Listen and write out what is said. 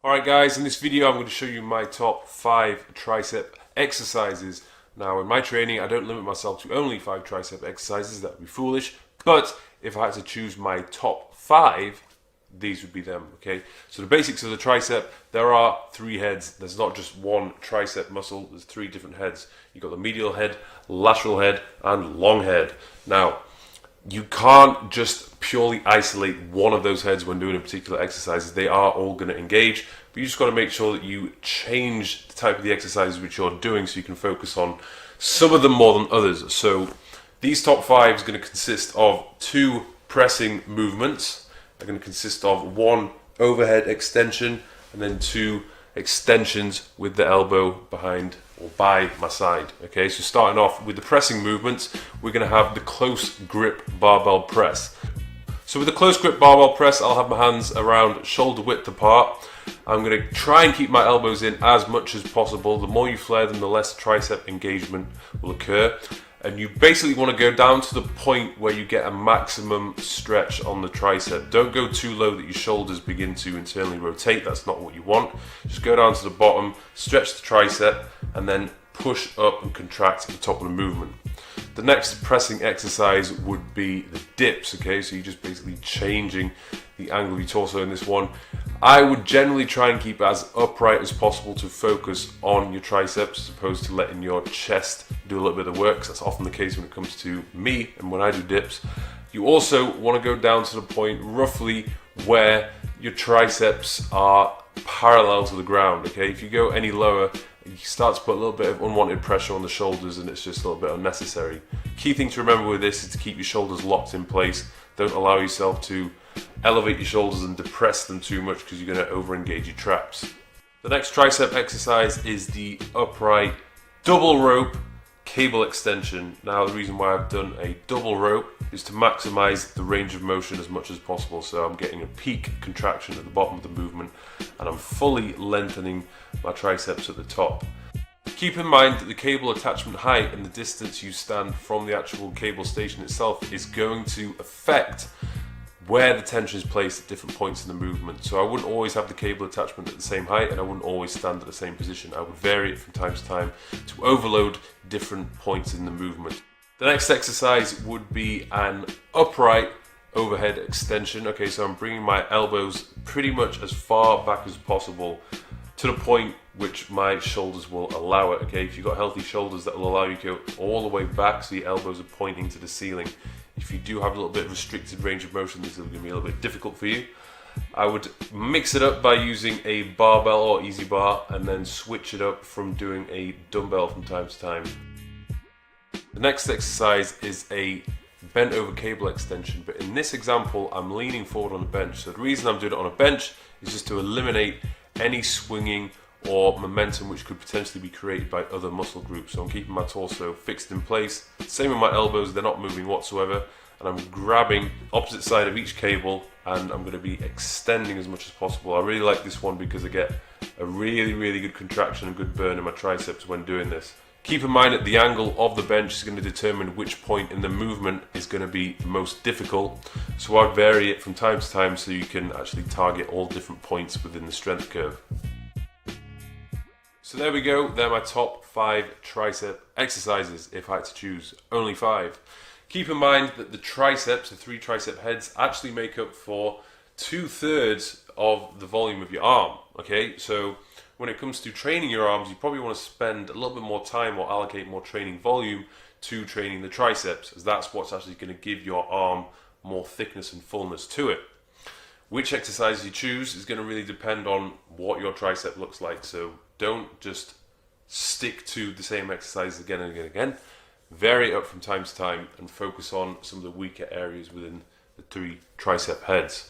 Alright guys, in this video I'm going to show you my top 5 tricep exercises. Now in my training I don't limit myself to only 5 tricep exercises, that would be foolish, but if I had to choose my top 5, these would be them, okay? So the basics of the tricep, there are 3 heads. There's not just one tricep muscle, there's 3 different heads. You've got the medial head, lateral head, and long head. Now, you can't just purely isolate one of those heads when doing a particular exercise. They are all going to engage, but you just got to make sure that you change the type of the exercises which you're doing so you can focus on some of them more than others. So these top 5 is going to consist of 2 pressing movements. They're going to consist of 1 overhead extension and then 2 extensions with the elbow behind or by my side. Okay, so starting off with the pressing movements, we're going to have the close grip barbell press. So with the close grip barbell press, I'll have my hands around shoulder width apart. I'm going to try and keep my elbows in as much as possible. The more you flare them, the less tricep engagement will occur. And you basically want to go down to the point where you get a maximum stretch on the tricep. Don't go too low that your shoulders begin to internally rotate. That's not what you want. Just go down to the bottom, stretch the tricep, and then push up and contract at the top of the movement. The next pressing exercise would be the dips, okay? So you're just basically changing the angle of your torso in this one. I would generally try and keep it as upright as possible to focus on your triceps as opposed to letting your chest do a little bit of the work, because that's often the case when it comes to me and when I do dips. You also want to go down to the point roughly where your triceps are parallel to the ground, okay? If you go any lower, you start to put a little bit of unwanted pressure on the shoulders and it's just a little bit unnecessary. Key thing to remember with this is to keep your shoulders locked in place. Don't allow yourself to elevate your shoulders and depress them too much because you're going to over-engage your traps. The next tricep exercise is the upright double rope cable extension. Now the reason why I've done a double rope is to maximize the range of motion as much as possible. So I'm getting a peak contraction at the bottom of the movement and I'm fully lengthening my triceps at the top. Keep in mind that the cable attachment height and the distance you stand from the actual cable station itself is going to affect where the tension is placed at different points in the movement. So I wouldn't always have the cable attachment at the same height and I wouldn't always stand at the same position. I would vary it from time to time to overload different points in the movement. The next exercise would be an upright overhead extension. Okay, so I'm bringing my elbows pretty much as far back as possible to the point which my shoulders will allow it. Okay, if you've got healthy shoulders, that will allow you to go all the way back so your elbows are pointing to the ceiling. If you do have a little bit of restricted range of motion, this is going to be a little bit difficult for you. I would mix it up by using a barbell or easy bar and then switch it up from doing a dumbbell from time to time. The next exercise is a bent over cable extension, but in this example I'm leaning forward on the bench. So the reason I'm doing it on a bench is just to eliminate any swinging or momentum which could potentially be created by other muscle groups. So I'm keeping my torso fixed in place. Same with my elbows, they're not moving whatsoever. And I'm grabbing opposite side of each cable and I'm going to be extending as much as possible. I really like this one because I get a really good contraction and good burn in my triceps when doing this. Keep in mind that the angle of the bench is going to determine which point in the movement is going to be the most difficult. So I vary it from time to time so you can actually target all different points within the strength curve. So there we go, they're my top 5 tricep exercises if I had to choose only 5. Keep in mind that the triceps, the 3 tricep heads, actually make up for 2/3 of the volume of your arm, okay? So when it comes to training your arms, you probably want to spend a little bit more time or allocate more training volume to training the triceps, as that's what's actually going to give your arm more thickness and fullness to it. Which exercise you choose is going to really depend on what your tricep looks like, so don't just stick to the same exercises again and again and again. Vary it up from time to time and focus on some of the weaker areas within the 3 tricep heads.